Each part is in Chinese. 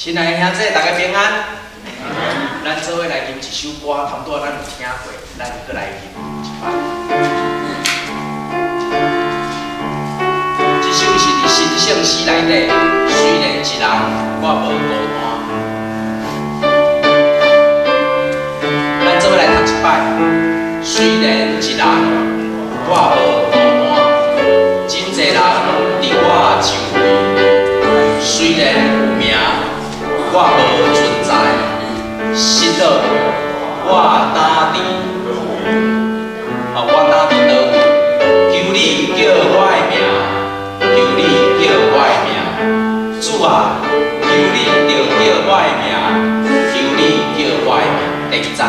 亲爱的兄弟，大家平安。咱做伙来吟一首歌，差不多咱有听过，咱搁来吟一摆。这首是伫神圣诗内底，虽然一人我无孤单。咱做伙来读一摆。虽然一人我无孤单，真侪人伫我周围，虽然有名。 我无存在，失落我担伫，我担伫倒位？求你叫我的名，求你叫我的名，主啊，求你着叫我的名，求你叫我的名。第二站，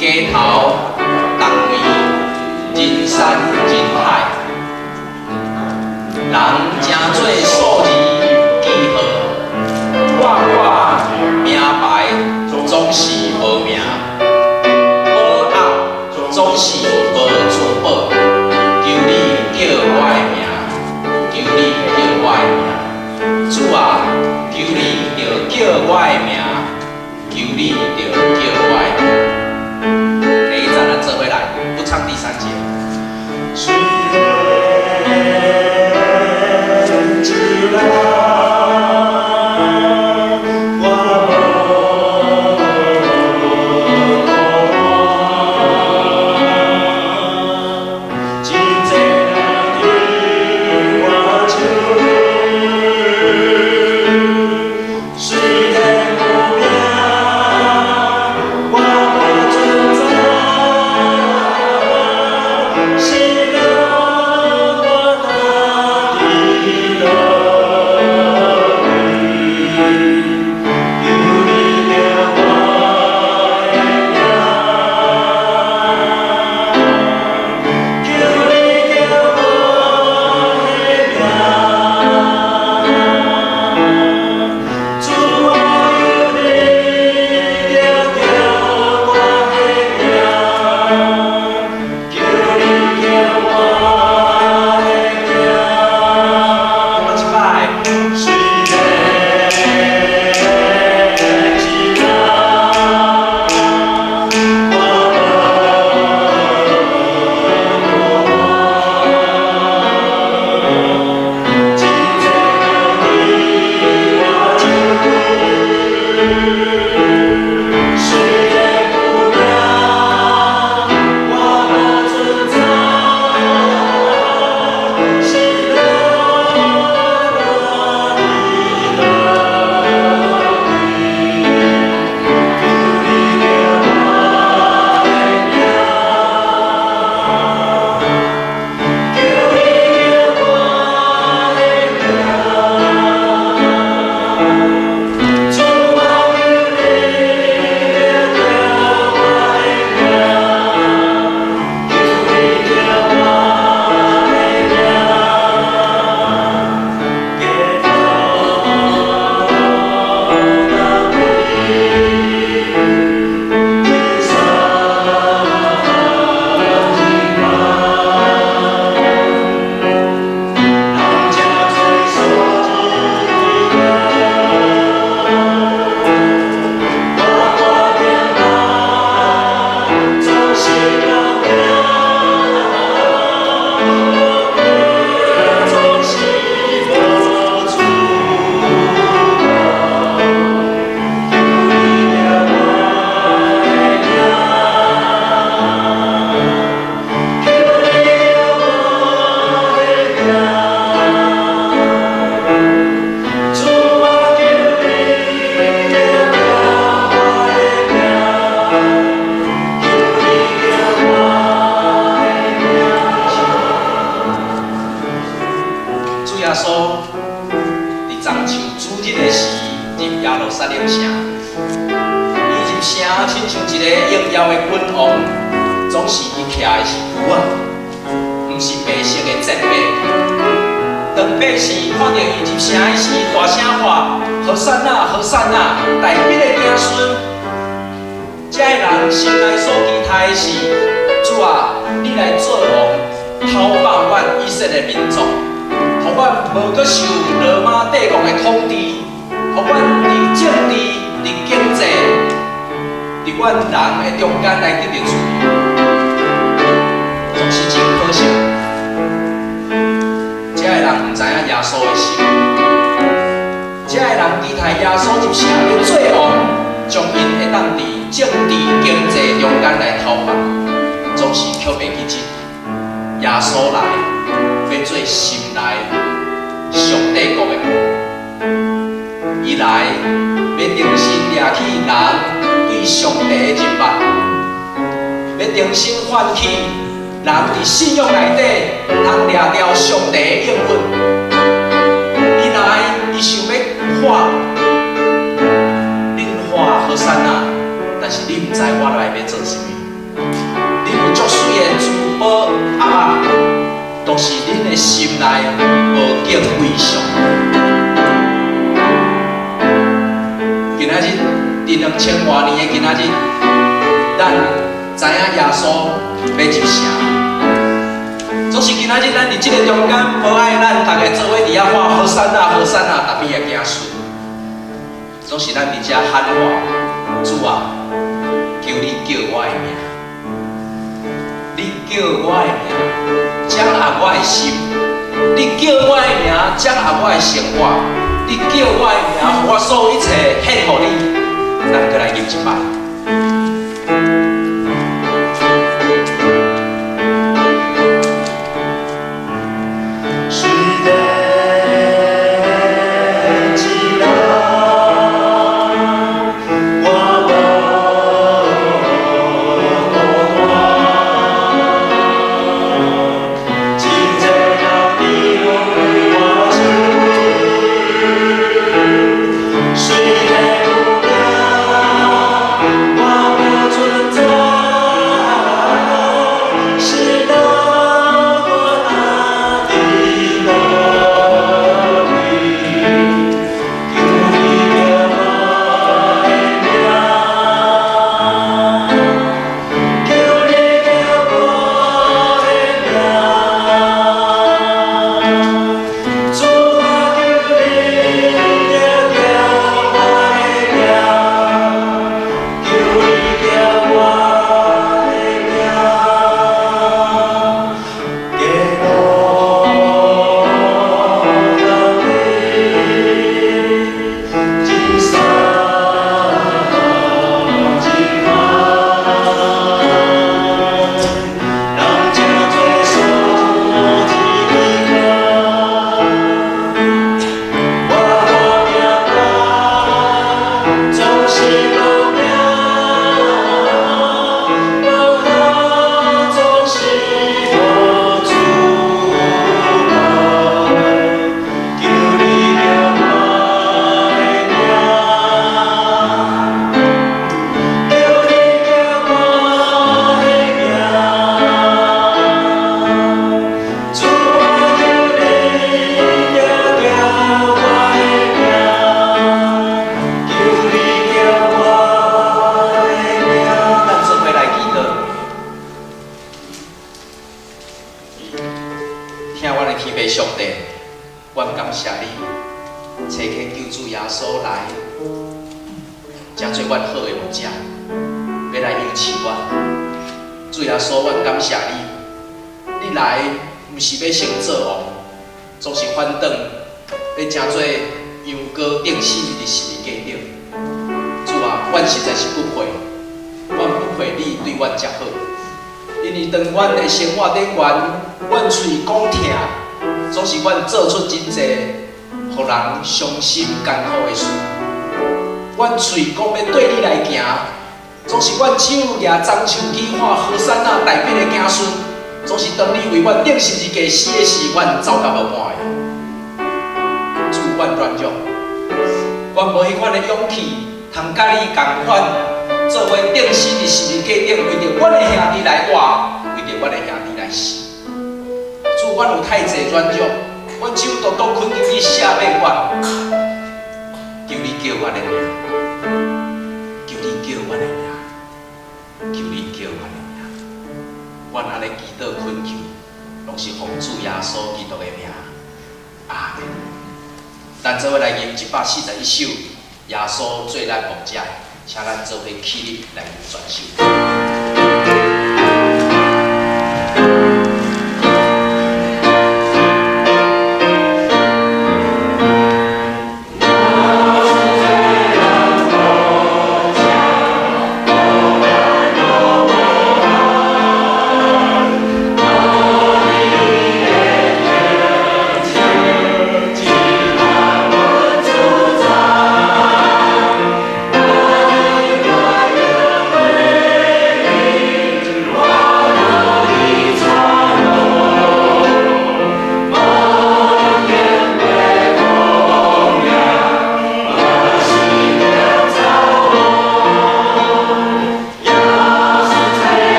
街头东面人山人海，人正做数字记号。 我名牌总是无名，宝盒总是无珠宝。求你叫我的名，求你叫我的名，主啊，求你着叫我的名，求你着叫我的名。第一站咱做伙来，不唱第三节。虽然知道。 无搁受罗马帝国的统治，互阮阮人的中间来得到处理，总是真可惜。这个人唔知影耶稣的心，这个人期待耶稣入城要做王，将因会当伫政治经济中间来讨伐，总是却袂记记耶稣来要做心内上帝国的王，伊来要重新掠起人对上帝的认捌，要重新唤起人伫信仰内底通掠着上帝的应允。伊来，伊想要画，恁画好山啊，但是你毋知我来要做啥物。你有足水的珠宝盒仔，都是恁的心内无敬畏上帝。今仔日，伫2000多年的今仔日，咱知影耶稣要入城。总是今仔日，咱伫即个中间，无爱咱大家做伙伫遐喊好山啊，好山啊，逐边会惊死。总是咱伫遮喊话，主啊，求你叫我的名，你叫我的名，掌握我的心；你叫我的名，掌握我的生活；你叫我的名，互我所有一切献互你。咱再来吟一摆。生活顶悬，阮嘴讲疼，总是阮做出真济，互人伤心艰苦的事。阮嘴讲要对你来行，总是阮手举樟树枝喊好山啊，台北的子孙，总是当你为阮定时日期死的时，阮走到无半个。主，阮软弱，阮无迄款的勇气，通甲你共款，做伙定时日期顶，为着阮的兄弟来活。为着阮的兄弟来死，主，阮有太济软弱，阮手独独困求你赦免阮，求你叫阮的名，求你叫阮的名，求你叫阮的名，阮安尼祈祷恳求，拢是奉主耶稣基督的名，阿门。咱做伙来吟141首耶稣最咱牧者。请咱做伙起立来传授。